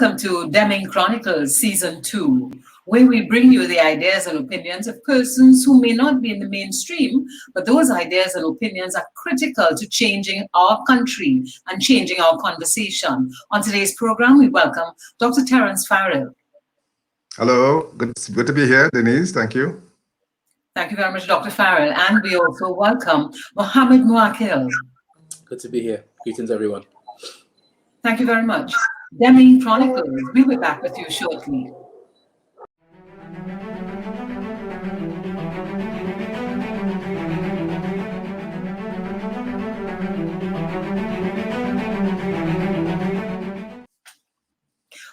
Welcome to Demming Chronicles Season 2, where we bring you the ideas and opinions of persons who may not be in the mainstream, but those ideas and opinions are critical to changing our country and changing our conversation. On today's program, we welcome Dr. Terrence Farrell. Hello, good to be here, Denise. Thank you. Thank you very much, Dr. Farrell. And we also welcome Muhammad Muwakil. Good to be here. Greetings, everyone. Thank you very much. Demming Chronicles, we'll be back with you shortly.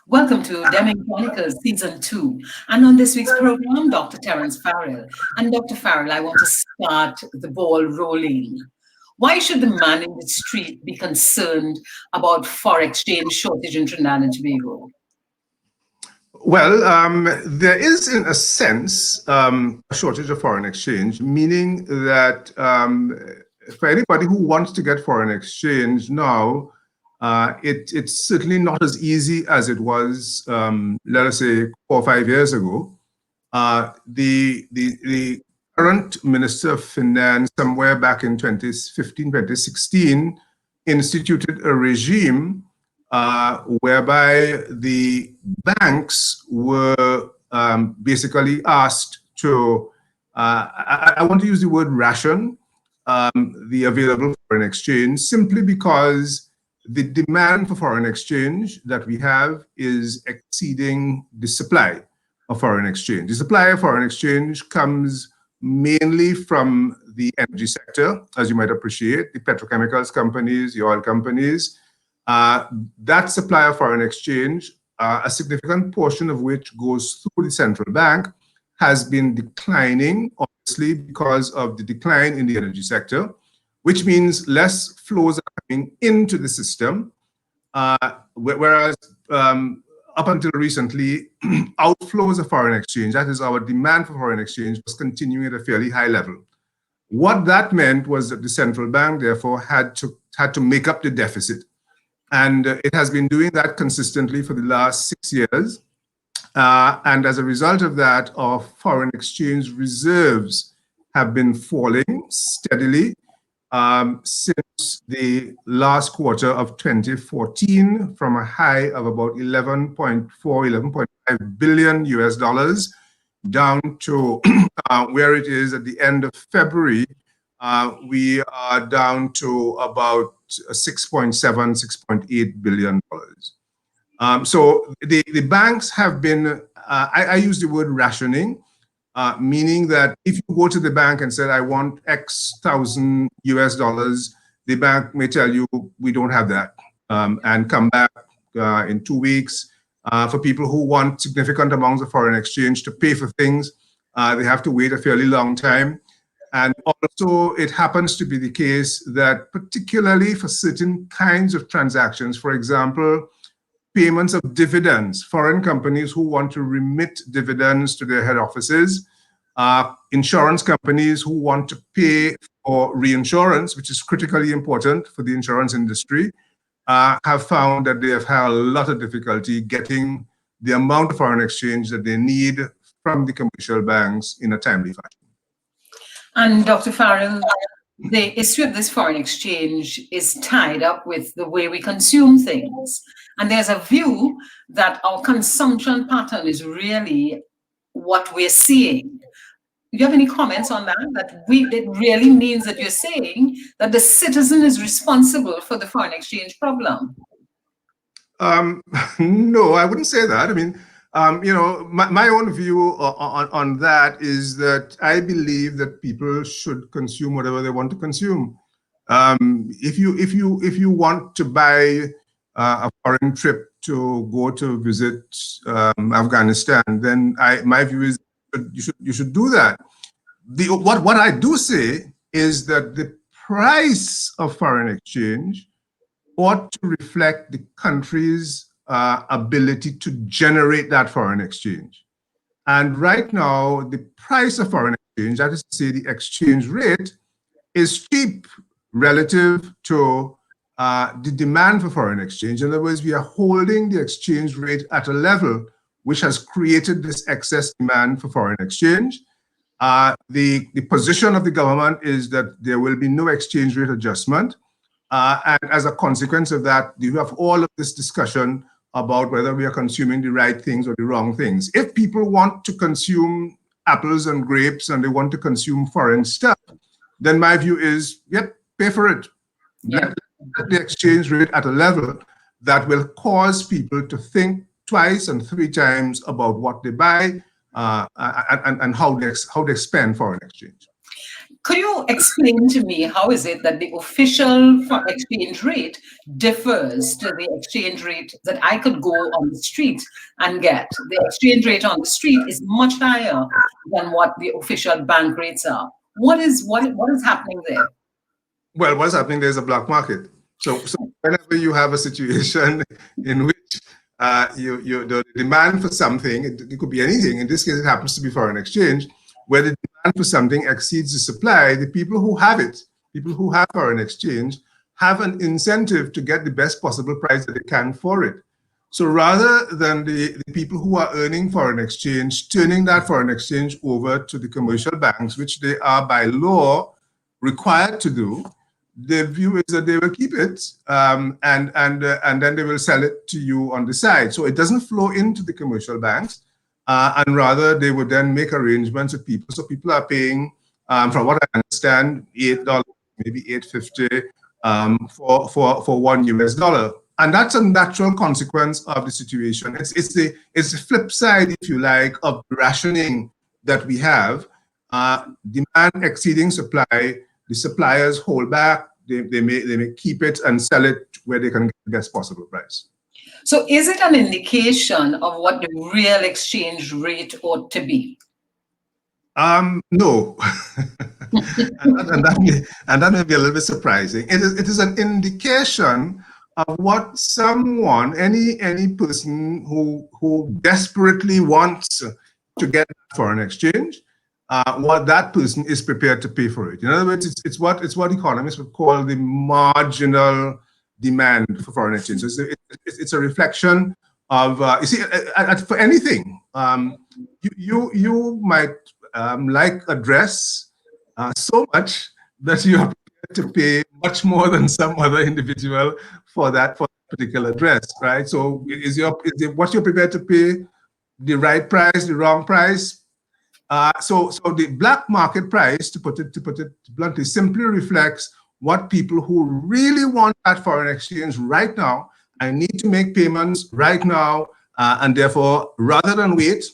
Welcome to Demming Chronicles Season 2. And on this week's program, Dr. Terrence Farrell. And Dr. Farrell, I want to start the ball rolling. Why should the man in the street be concerned about foreign exchange shortage in Trinidad and Tobago? Well, there is, in a sense, a shortage of foreign exchange, meaning that for anybody who wants to get foreign exchange now, it's certainly not as easy as it was, let us say, 4 or 5 years ago. The current Minister of Finance, somewhere back in 2015, 2016, instituted a regime whereby the banks were basically asked to, I want to use the word ration, the available foreign exchange, simply because the demand for foreign exchange that we have is exceeding the supply of foreign exchange. The supply of foreign exchange comes mainly from the energy sector, as you might appreciate, the petrochemicals companies, the oil companies. That supply of foreign exchange, a significant portion of which goes through the central bank, has been declining, obviously, because of the decline in the energy sector, which means less flows are coming into the system, whereas up until recently, outflows of foreign exchange, that is our demand for foreign exchange, was continuing at a fairly high level. What that meant was that the central bank, therefore, had to make up the deficit. And it has been doing that consistently for the last 6 years. And as a result of that, our foreign exchange reserves have been falling steadily since the last quarter of 2014, from a high of about 11.5 billion US dollars down to where it is at the end of February. We are down to about 6.7, 6.8 billion dollars. So the banks have been, I use the word rationing, meaning that if you go to the bank and say, I want X thousand US dollars, the bank may tell you, we don't have that, and come back in 2 weeks. For people who want significant amounts of foreign exchange to pay for things, they have to wait a fairly long time. And also, it happens to be the case that particularly for certain kinds of transactions, for example, payments of dividends, foreign companies who want to remit dividends to their head offices, insurance companies who want to pay for reinsurance, which is critically important for the insurance industry, have found that they have had a lot of difficulty getting the amount of foreign exchange that they need from the commercial banks in a timely fashion. And Dr. Farrell, the issue of this foreign exchange is tied up with the way we consume things. And there's a view that our consumption pattern is really what we're seeing. Do you have any comments on that? It really means that you're saying that the citizen is responsible for the foreign exchange problem? No, I wouldn't say that. I mean, you know, my own view on that is that I believe that people should consume whatever they want to consume. If you want to buy a foreign trip to go to visit Afghanistan, then my view is you should do that. What I do say is that the price of foreign exchange ought to reflect the country's ability to generate that foreign exchange. And right now, the price of foreign exchange, that is to say the exchange rate, is cheap relative to the demand for foreign exchange. In other words, we are holding the exchange rate at a level which has created this excess demand for foreign exchange. The position of the government is that there will be no exchange rate adjustment. And as a consequence of that, you have all of this discussion about whether we are consuming the right things or the wrong things. If people want to consume apples and grapes and they want to consume foreign stuff, then my view is, yep, pay for it. Yeah. Let the exchange rate at a level that will cause people to think twice and three times about what they buy and how they spend foreign exchange. Could you explain to me how is it that the official exchange rate differs to the exchange rate that I could go on the street and get? The exchange rate on the street is much higher than what the official bank rates are. What is happening there? Well, what's happening there is a black market. So whenever you have a situation in which the demand for something, it could be anything, in this case it happens to be foreign exchange, where the demand for something exceeds the supply, the people who have it, people who have foreign exchange, have an incentive to get the best possible price that they can for it. So rather than the people who are earning foreign exchange, turning that foreign exchange over to the commercial banks, which they are by law required to do, the view is that they will keep it and then they will sell it to you on the side. So it doesn't flow into the commercial banks. And rather, they would then make arrangements with people. So people are paying, from what I understand, $8, maybe $8.50 for $1 US. And that's a natural consequence of the situation. It's the flip side, if you like, of the rationing that we have. Demand exceeding supply, the suppliers hold back. They may keep it and sell it where they can get the best possible price. So is it an indication of what the real exchange rate ought to be? No. and that may be a little bit surprising. It is an indication of what someone, any person who desperately wants to get foreign exchange, what that person is prepared to pay for it. In other words, it's what economists would call the marginal demand for foreign exchange. So it's a reflection of you see, for anything, you might like a dress so much that you are prepared to pay much more than some other individual for that particular dress, right? So what you're prepared to pay the right price, the wrong price? So the black market price, to put it bluntly, simply reflects what people who really want that foreign exchange right now and need to make payments right now, and therefore, rather than wait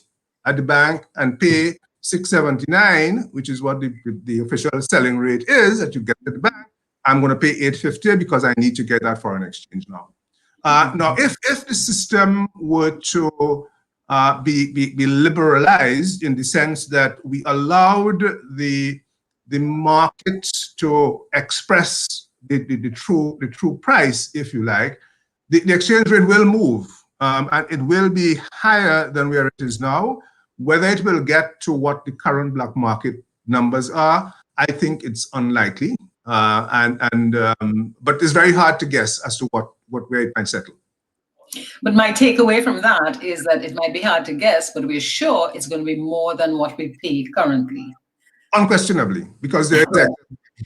at the bank and pay $6.79, which is what the official selling rate is that you get at the bank, I'm going to pay $8.50 because I need to get that foreign exchange now. Now, if the system were to be liberalized in the sense that we allowed the market to express the true price, if you like, the exchange rate will move, and it will be higher than where it is now. Whether it will get to what the current black market numbers are, I think it's unlikely, but it's very hard to guess as to where it might settle. But my takeaway from that is that it might be hard to guess, but we're sure it's going to be more than what we pay currently. Unquestionably, because they're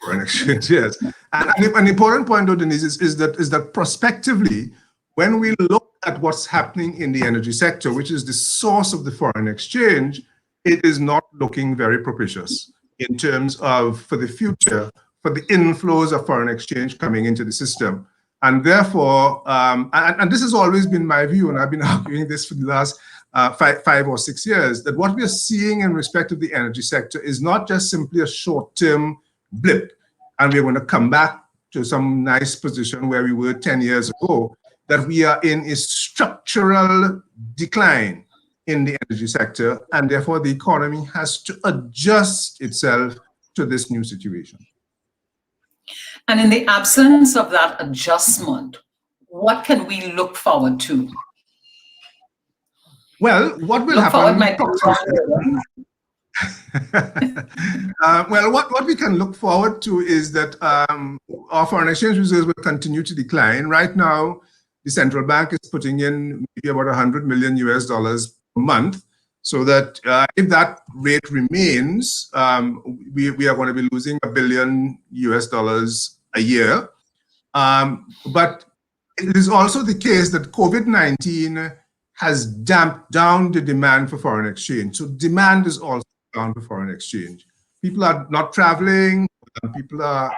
foreign exchange, yes. And an important point, though, Denise, is that prospectively, when we look at what's happening in the energy sector, which is the source of the foreign exchange, it is not looking very propitious in terms of, for the future, for the inflows of foreign exchange coming into the system. And therefore, and this has always been my view, and I've been arguing this for the last 5 or 6 years, that what we are seeing in respect of the energy sector is not just simply a short-term blip, and we're going to come back to some nice position where we were 10 years ago, that we are in a structural decline in the energy sector, and therefore the economy has to adjust itself to this new situation. And in the absence of that adjustment, what can we look forward to? Well, what will happen? Well, what we can look forward to is that our foreign exchange reserves will continue to decline. Right now, the central bank is putting in maybe about 100 million US dollars per month, so that if that rate remains, we are going to be losing $1 billion US dollars a year. But it is also the case that COVID-19 has damped down the demand for foreign exchange. So demand is also down for foreign exchange. People are not traveling, people are,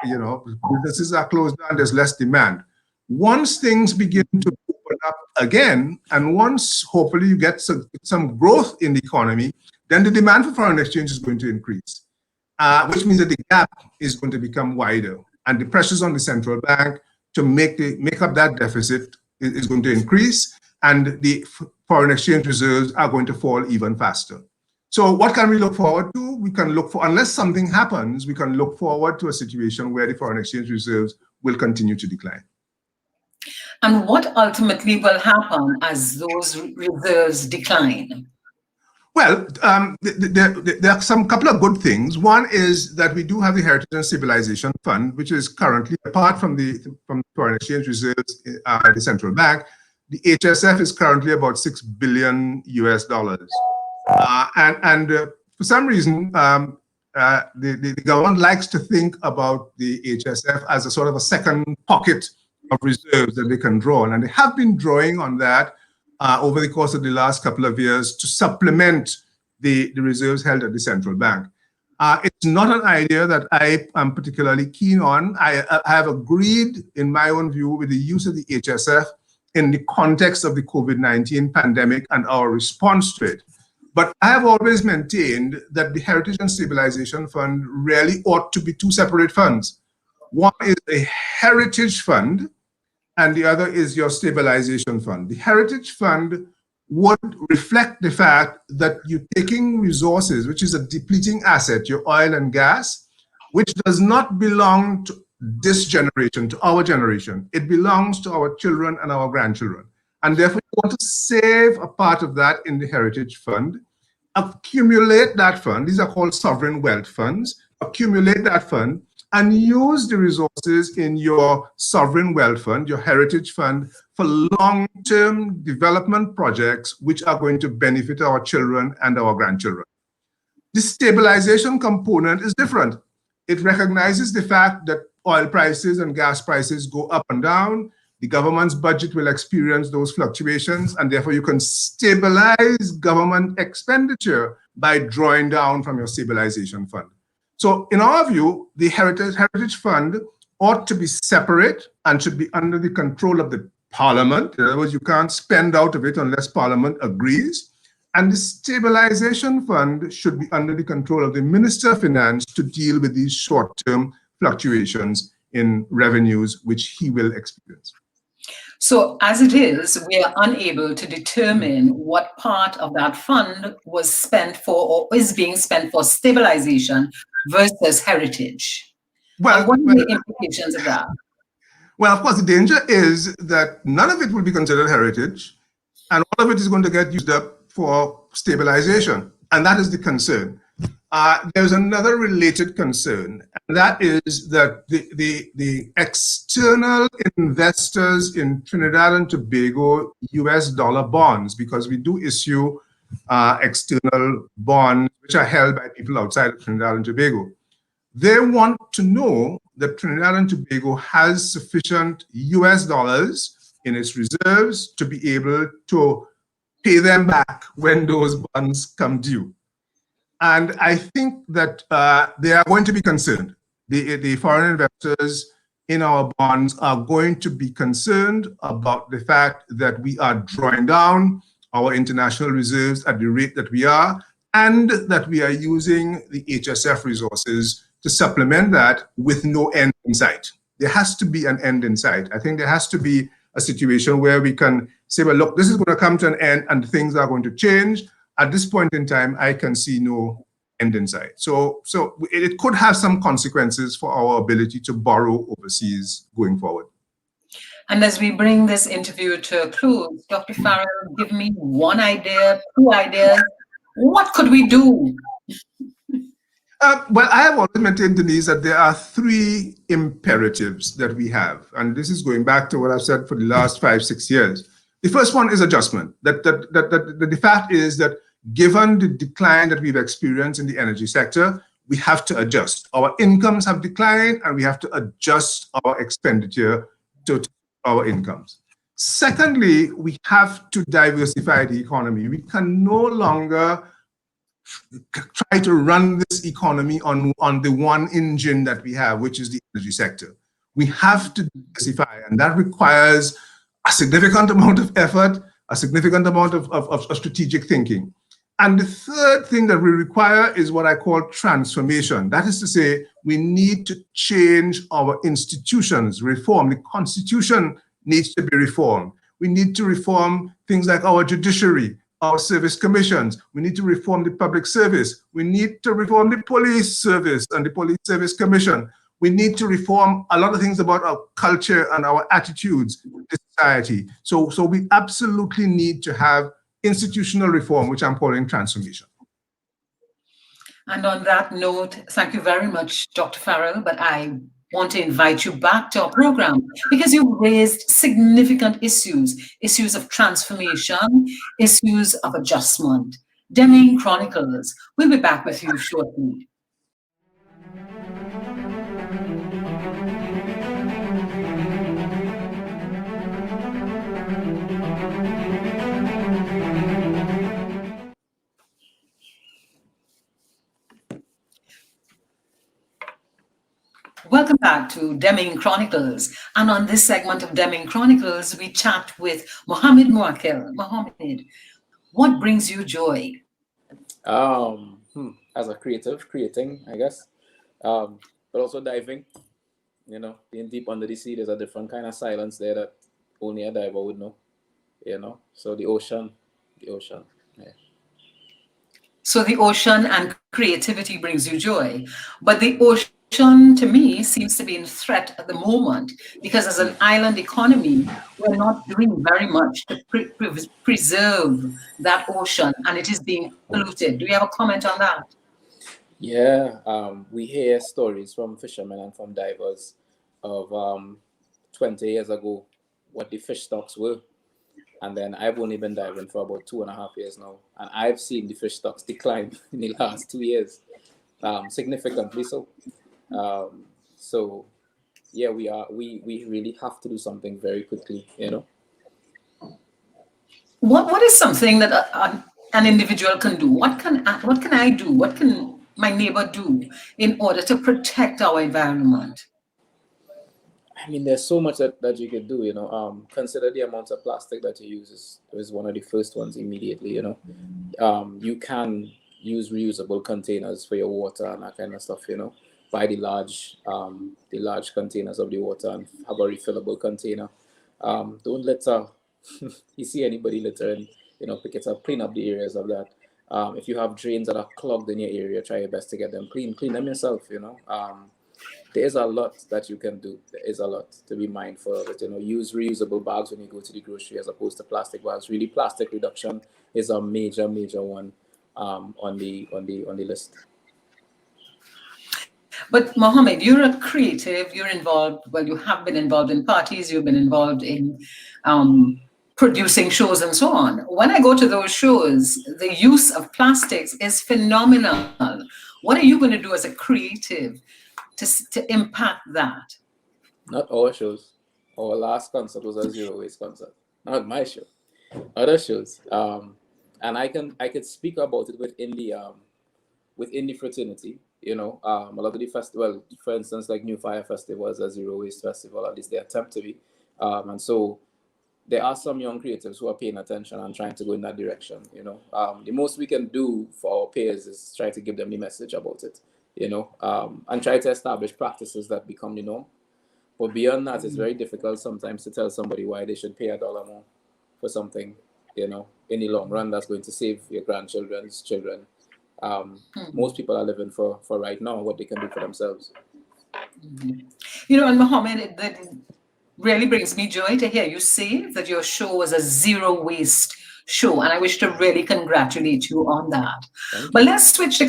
businesses are closed down, there's less demand. Once things begin to open up again, and once hopefully you get some growth in the economy, then the demand for foreign exchange is going to increase, which means that the gap is going to become wider. And the pressures on the central bank to make up that deficit is going to increase, and the foreign exchange reserves are going to fall even faster. So what can we look forward to? We can look for, unless something happens, we can look forward to a situation where the foreign exchange reserves will continue to decline. And what ultimately will happen as those reserves decline? Well, there are some couple of good things. One is that we do have the Heritage and Stabilization Fund, which is currently, apart from the foreign exchange reserves at the central bank, the HSF is currently about $6 billion US dollars. And for some reason, the government likes to think about the HSF as a sort of a second pocket of reserves that they can draw on. And they have been drawing on that over the course of the last couple of years to supplement the reserves held at the central bank. It's not an idea that I am particularly keen on. I have agreed, in my own view, with the use of the HSF in the context of the COVID-19 pandemic and our response to it. But I have always maintained that the Heritage and Stabilization Fund really ought to be two separate funds. One is a heritage fund, and the other is your stabilization fund. The Heritage Fund would reflect the fact that you're taking resources, which is a depleting asset, your oil and gas, which does not belong to this generation, to our generation. It belongs to our children and our grandchildren. And therefore, you want to save a part of that in the Heritage Fund, accumulate that fund, these are called sovereign wealth funds, accumulate that fund, and use the resources in your sovereign wealth fund, your heritage fund, for long-term development projects which are going to benefit our children and our grandchildren. The stabilization component is different. It recognizes the fact that oil prices and gas prices go up and down. The government's budget will experience those fluctuations, and therefore you can stabilize government expenditure by drawing down from your stabilization fund. So in our view, the Heritage Fund ought to be separate and should be under the control of the Parliament. In other words, you can't spend out of it unless Parliament agrees. And the Stabilization Fund should be under the control of the Minister of Finance to deal with these short-term fluctuations in revenues which he will experience. So as it is, we are unable to determine what part of that fund was spent for or is being spent for stabilization versus heritage. Well, what are the implications of that? Well, of course, the danger is that none of it will be considered heritage, and all of it is going to get used up for stabilization. And that is the concern. There's another related concern, and that is that the external investors in Trinidad and Tobago US dollar bonds, because we do issue external bonds which are held by people outside of Trinidad and Tobago. They want to know that Trinidad and Tobago has sufficient US dollars in its reserves to be able to pay them back when those bonds come due. And I think that they are going to be concerned. The foreign investors in our bonds are going to be concerned about the fact that we are drawing down our international reserves at the rate that we are, and that we are using the HSF resources to supplement that with no end in sight. There has to be an end in sight. I think there has to be a situation where we can say, well, look, this is going to come to an end and things are going to change. At this point in time, I can see no end in sight. So it could have some consequences for our ability to borrow overseas going forward. And as we bring this interview to a close, Dr. Farrell, give me one idea, two ideas. What could we do? Well, I have always maintained, Denise, that there are three imperatives that we have. And this is going back to what I've said for the last 5-6 years. The first one is adjustment. The fact is that given the decline that we've experienced in the energy sector, we have to adjust. Our incomes have declined and we have to adjust our expenditure to our incomes. Secondly, we have to diversify the economy. We can no longer try to run this economy on the one engine that we have, which is the energy sector. We have to diversify, and that requires a significant amount of effort, a significant amount of strategic thinking. And the third thing that we require is what I call transformation. That is to say, we need to change our institutions, reform. The Constitution needs to be reformed. We need to reform things like our judiciary, our service commissions. We need to reform the public service. We need to reform the police service and the police service commission. We need to reform a lot of things about our culture and our attitudes in society. So we absolutely need to have institutional reform, which I'm calling transformation. And on that note, thank you very much, Dr. Farrell, but I want to invite you back to our program because you've raised significant issues of transformation, issues of adjustment. Demming Chronicles. We'll be back with you shortly. Welcome back to Demming Chronicles. And on this segment of Demming Chronicles, we chat with Muhammad Muwakil. Muhammad, what brings you joy? As a creative, creating, I guess, but also diving. You know, being deep under the sea, there's a different kind of silence there that only a diver would know. You know, so the ocean. Yeah. So the ocean and creativity brings you joy, but the ocean to me seems to be in threat at the moment because as an island economy, we're not doing very much to preserve that ocean and it is being polluted. Do you have a comment on that? Yeah, we hear stories from fishermen and from divers of 20 years ago what the fish stocks were. And then I've only been diving for about 2.5 years now. And I've seen the fish stocks decline in the last 2 years, significantly so. So yeah, we really have to do something very quickly, you know. What is something that an individual can do? What can I do? What can my neighbor do in order to protect our environment? I mean, there's so much that you can do, you know. Consider the amount of plastic that you use is one of the first ones immediately, you know. You can use reusable containers for your water and that kind of stuff, you know. Buy the large containers of the water and have a refillable container. Don't litter. You see anybody littering, you know, pick it up, clean up the areas of that. If you have drains that are clogged in your area, try your best to get them clean them yourself, you know. There is a lot that you can do. There is a lot to be mindful of it. You know, use reusable bags when you go to the grocery as opposed to plastic bags. Really, plastic reduction is a major one on the list. But Mohammed, you're a creative. You're involved. Well, you have been involved in parties. You've been involved in producing shows and so on. When I go to those shows, the use of plastics is phenomenal. What are you going to do as a creative to impact that? Not our shows. Our last concert was a zero waste concert. Not my show. Other shows. And I could speak about it within the fraternity. You know, a lot of the festival, for instance, like New Fire Festival is a zero waste festival, at least they attempt to be. And so there are some young creatives who are paying attention and trying to go in that direction. You know, the most we can do for our peers is try to give them the message about it. You know, and try to establish practices that become the norm. But beyond that, it's very difficult sometimes to tell somebody why they should pay $1 more for something, you know, in the long run that's going to save your grandchildren's children. Most people are living for right now what they can do for themselves. You know, and Mohammed, that really brings me joy to hear you say that your show was a zero waste show, and I wish to really congratulate you on that. But let's switch the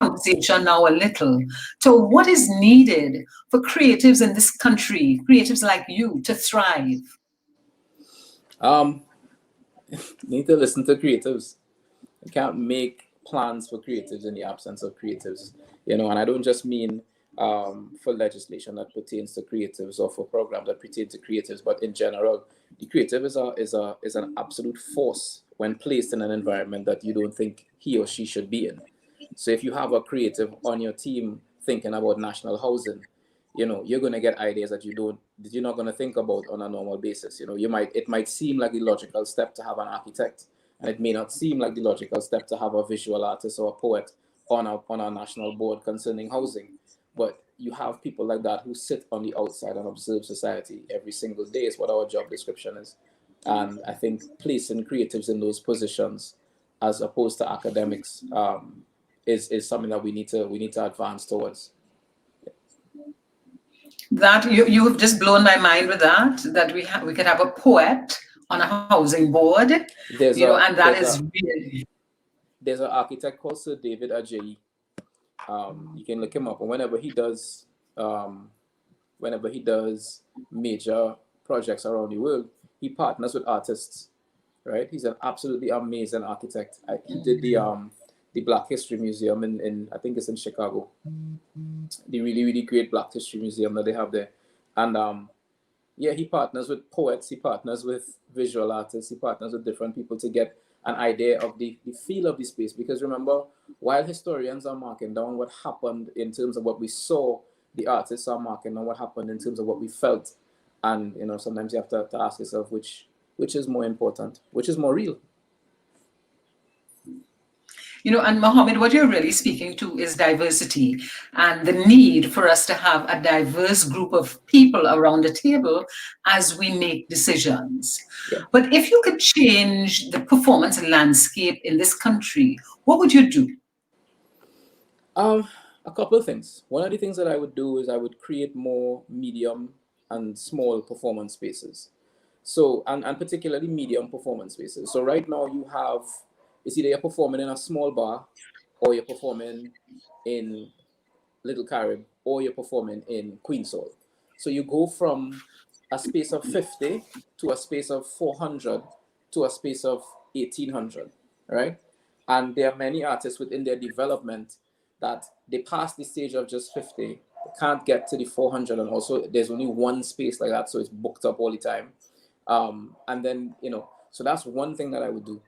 conversation now a little to what is needed for creatives in this country, creatives like you, to thrive. Need to listen to creatives. You can't make plans for creatives in the absence of creatives, and I don't just mean for legislation that pertains to creatives or for programs that pertain to creatives, but in general, the creative is an absolute force when placed in an environment that you don't think he or she should be in. So if you have a creative on your team thinking about national housing, you're going to get ideas that you're not going to think about on a normal basis. It might seem like the logical step to have an architect, and it may not seem like the logical step to have a visual artist or a poet on a national board concerning housing. But you have people like that who sit on the outside and observe society every single day is what our job description is. And I think placing creatives in those positions as opposed to academics is something that we need to advance towards. That you have just blown my mind with that we could have a poet on a housing board, There's really. There's an architect called Sir David Ajayi. You can look him up, and whenever he does major projects around the world, he partners with artists. Right? He's an absolutely amazing architect. He did the Black History Museum in I think it's in Chicago. The really, really great Black History Museum that they have there. And he partners with poets, he partners with visual artists, he partners with different people to get an idea of the feel of the space. Because remember, while historians are marking down what happened in terms of what we saw, the artists are marking down what happened in terms of what we felt. And sometimes you have to ask yourself which is more important, which is more real. And Muhammad, what you're really speaking to is diversity and the need for us to have a diverse group of people around the table as we make decisions. Yeah. But if you could change the performance landscape in this country, what would you do? A couple of things. One of the things that I would do is I would create more medium and small performance spaces. So, and particularly medium performance spaces. So right now it's either you're performing in a small bar, or you're performing in Little Carib, or you're performing in Queensall. So you go from a space of 50 to a space of 400 to a space of 1800, right? And there are many artists within their development that they pass the stage of just 50, they can't get to the 400, and also there's only one space like that, so it's booked up all the time. And then, so that's one thing that I would do.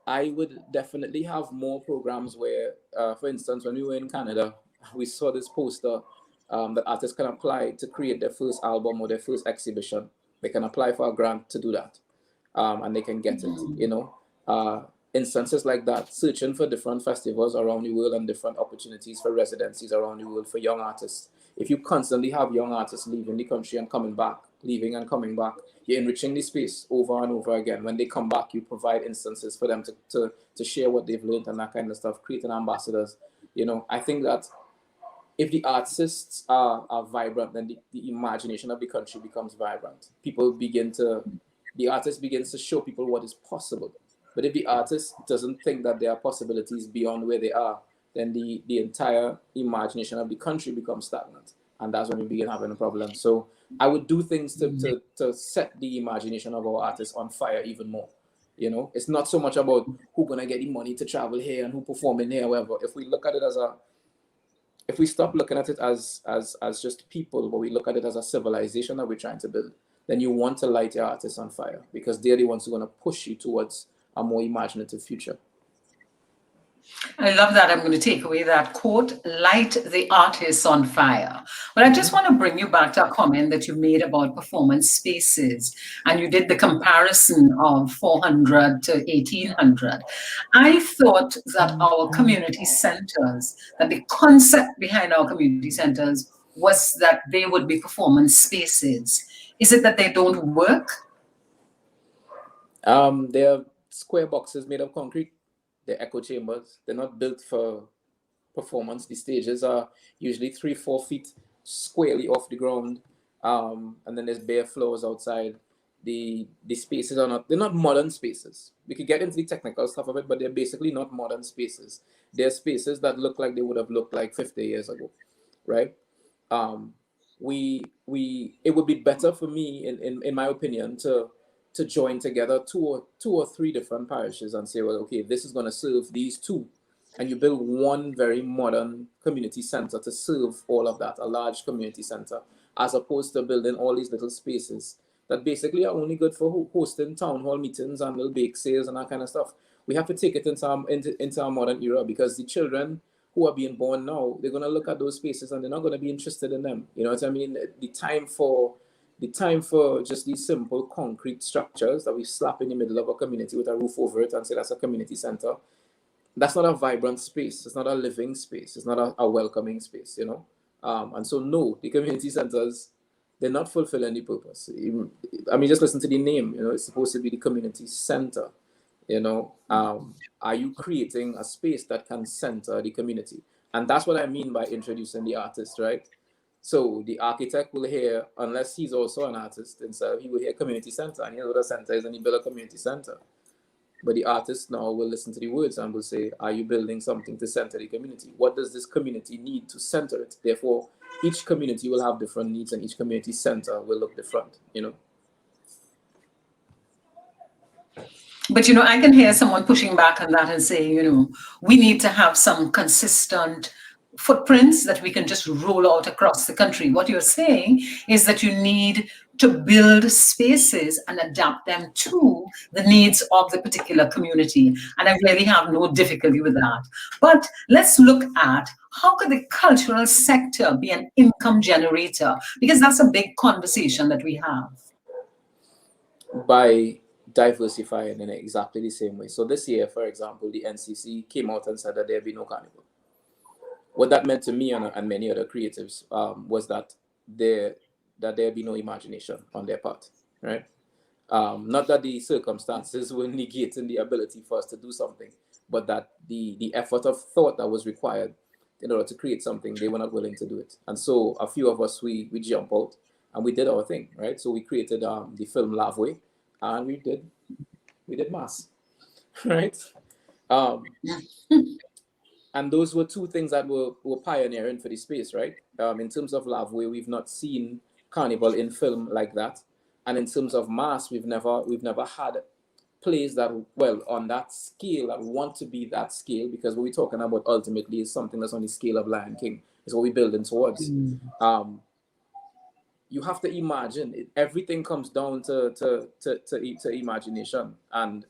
I would definitely have more programs where, for instance, when we were in Canada, we saw this poster that artists can apply to create their first album or their first exhibition. They can apply for a grant to do that, and they can get it. Instances like that, searching for different festivals around the world and different opportunities for residencies around the world for young artists. If you constantly have young artists leaving the country and coming back, leaving and coming back, you're enriching the space over and over again. When they come back, you provide instances for them to share what they've learned and that kind of stuff, creating ambassadors. I think that if the artists are vibrant, then the imagination of the country becomes vibrant. The artist begins to show people what is possible. But if the artist doesn't think that there are possibilities beyond where they are, then the entire imagination of the country becomes stagnant. And that's when we begin having a problem. So I would do things to set the imagination of our artists on fire even more. It's not so much about who's going to get the money to travel here and who performing here, however. If we stop looking at it as just people, but we look at it as a civilization that we're trying to build, then you want to light your artists on fire, because they're the ones who are going to push you towards a more imaginative future. I love that. I'm going to take away that quote, light the artists on fire. But I just want to bring you back to a comment that you made about performance spaces. And you did the comparison of 400 to 1800. I thought that our community centers, that the concept behind our community centers was that they would be performance spaces. Is it that they don't work? They're square boxes made of concrete. They're echo chambers. They're not built for performance. The stages are usually 3-4 feet squarely off the ground, and then there's bare floors outside. the spaces are not, they're not modern spaces. We could get into the technical stuff of it, but they're basically not modern spaces. They're spaces that look like they would have looked like 50 years ago, right? It would be better for me, in my opinion, to join together two or three different parishes and say, well, okay, this is going to serve these two, and you build one very modern community center to serve all of that, a large community center, as opposed to building all these little spaces that basically are only good for hosting town hall meetings and little bake sales and that kind of stuff. We have to take it into our modern era, because the children who are being born now, they're going to look at those spaces and they're not going to be interested in them. You know what I mean? The time for just these simple concrete structures that we slap in the middle of a community with a roof over it and say that's a community center, that's not a vibrant space. It's not a living space. It's not a welcoming space, you know? And so, no, the community centers, they're not fulfilling the purpose. I mean, just listen to the name, you know, it's supposed to be the community center, you know? Are you creating a space that can center the community? And that's what I mean by introducing the artist, right? So the architect will hear, unless he's also an artist himself, he will hear community center, and he knows what a center is, and he build a community center. But the artist now will listen to the words and will say, are you building something to center the community? What does this community need to center it? Therefore, each community will have different needs, and each community center will look different, you know? But, you know, I can hear someone pushing back on that and saying, you know, we need to have some consistent footprints that we can just roll out across the country. What you're saying is that you need to build spaces and adapt them to the needs of the particular community. And I really have no difficulty with that. But let's look at how could the cultural sector be an income generator? Because that's a big conversation that we have. By diversifying in exactly the same way. So this year, for example, the NCC came out and said that there'd be no carnival. What that meant to me and many other creatives was that there'd be no imagination on their part, right? Not that the circumstances were negating the ability for us to do something, but that the effort of thought that was required in order to create something, they were not willing to do it. And so a few of us, we jump out and we did our thing, right? So we created the film Lavway, and we did mass, right? And those were two things that were pioneering for the space, right? In terms of Lavway, we've not seen carnival in film like that, and in terms of mass, we've never had plays that, well, on that scale, that want to be that scale, because what we're talking about ultimately is something that's on the scale of Lion King, is what we're building towards. You have to imagine it. Everything comes down to imagination. And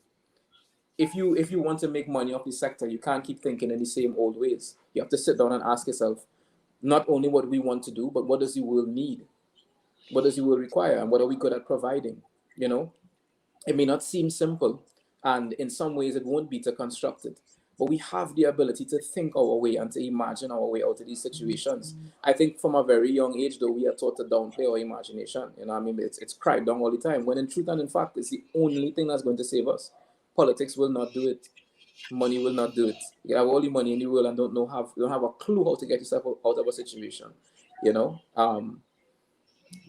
if you want to make money off the sector, you can't keep thinking in the same old ways. You have to sit down and ask yourself, not only what we want to do, but what does the world need? What does the world require? And what are we good at providing? You know, it may not seem simple, and in some ways it won't be to construct it, but we have the ability to think our way and to imagine our way out of these situations. I think from a very young age, though, we are taught to downplay our imagination. You know, I mean, it's cried down all the time, when in truth and in fact, it's the only thing that's going to save us. Politics will not do it. Money will not do it. You have all the money in the world and don't have a clue how to get yourself out of a situation. You know,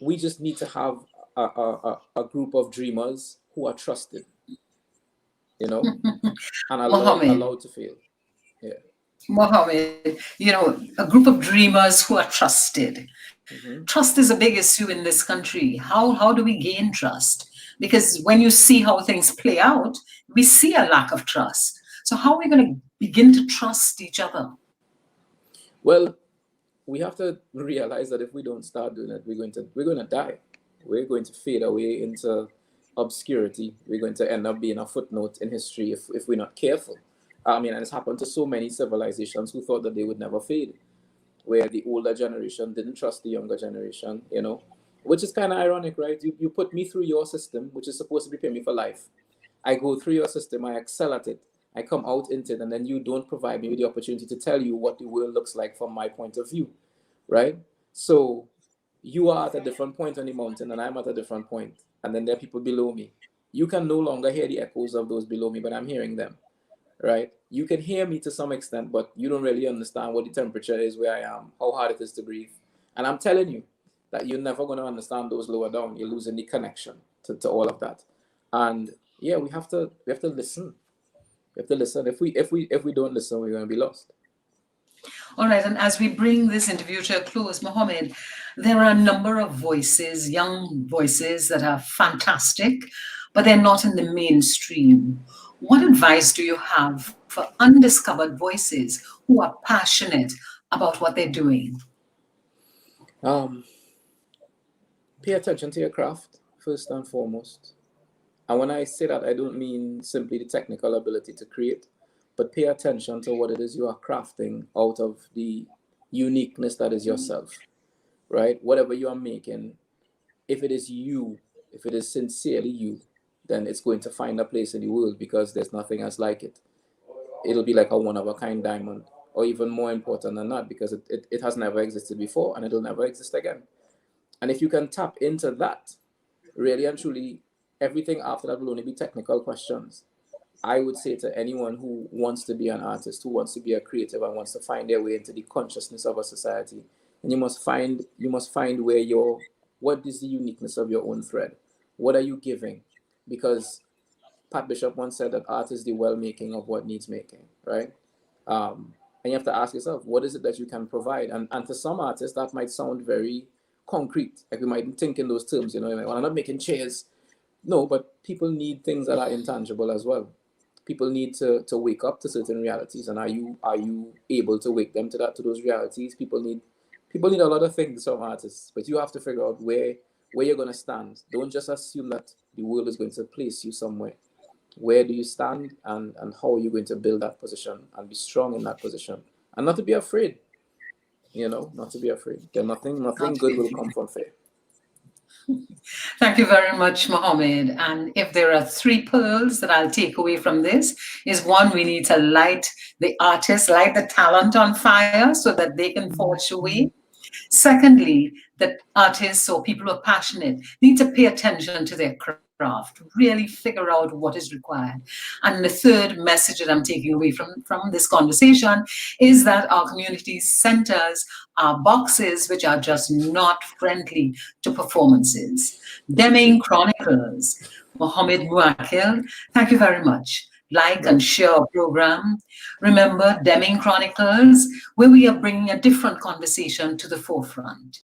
we just need to have a group of dreamers who are trusted, you know, and allowed to fail. Yeah. Mohammed, you know, a group of dreamers who are trusted. Trust is a big issue in this country. How do we gain trust? Because when you see how things play out, we see a lack of trust. So how are we going to begin to trust each other? Well, we have to realize that if we don't start doing it, we're going to die. We're going to fade away into obscurity. We're going to end up being a footnote in history if we're not careful. I mean, and it's happened to so many civilizations who thought that they would never fade, where the older generation didn't trust the younger generation, you know, which is kind of ironic, right? You put me through your system, which is supposed to prepare me for life. I go through your system, I excel at it, I come out into it, and then you don't provide me with the opportunity to tell you what the world looks like from my point of view, right? So you are at a different point on the mountain, and I'm at a different point, and then there are people below me. You can no longer hear the echoes of those below me, but I'm hearing them, right? You can hear me to some extent, but you don't really understand what the temperature is where I am, how hard it is to breathe. And I'm telling you that you're never going to understand those lower down. You're losing the connection. to all of that. And yeah, we have to listen. We have to listen. If we don't listen, we're going to be lost. All right, and as we bring this interview to a close, Muhammad, there are a number of voices, young voices that are fantastic, but they're not in the mainstream. What advice do you have for undiscovered voices who are passionate about what they're doing? Pay attention to your craft, first and foremost. And when I say that, I don't mean simply the technical ability to create, but pay attention to what it is you are crafting out of the uniqueness that is yourself, right? Whatever you are making, if it is you, if it is sincerely you, then it's going to find a place in the world, because there's nothing else like it. It'll be like a one-of-a-kind diamond, or even more important than that, because it has never existed before, and it'll never exist again. And if you can tap into that, really and truly, everything after that will only be technical questions. I would say to anyone who wants to be an artist, who wants to be a creative, and wants to find their way into the consciousness of a society, and you must find what is the uniqueness of your own thread? What are you giving? Because Pat Bishop once said that art is the well-making of what needs making, right? And you have to ask yourself, what is it that you can provide? And to some artists, that might sound very concrete. Like we might think in those terms, you know, well, I'm not making chairs. No, but people need things that are intangible as well. People need to wake up to certain realities, and are you able to wake them to those realities? People need a lot of things from artists, but you have to figure out where you're going to stand. Don't just assume that the world is going to place you somewhere. Where do you stand, and how are you going to build that position and be strong in that position, and not to be afraid, not to be afraid. There's nothing good will come from fear. Thank you very much, Muhammad. And if there are 3 pearls that I'll take away from this, is one, we need to light the artists, light the talent on fire so that they can forge away. Secondly, that artists or people who are passionate need to pay attention to their craft, really figure out what is required. And the third message that I'm taking away from this conversation is that our community centers are boxes which are just not friendly to performances. Demming Chronicles, Muhammad Muwakil, thank you very much. Like and share our program. Remember Demming Chronicles, where we are bringing a different conversation to the forefront.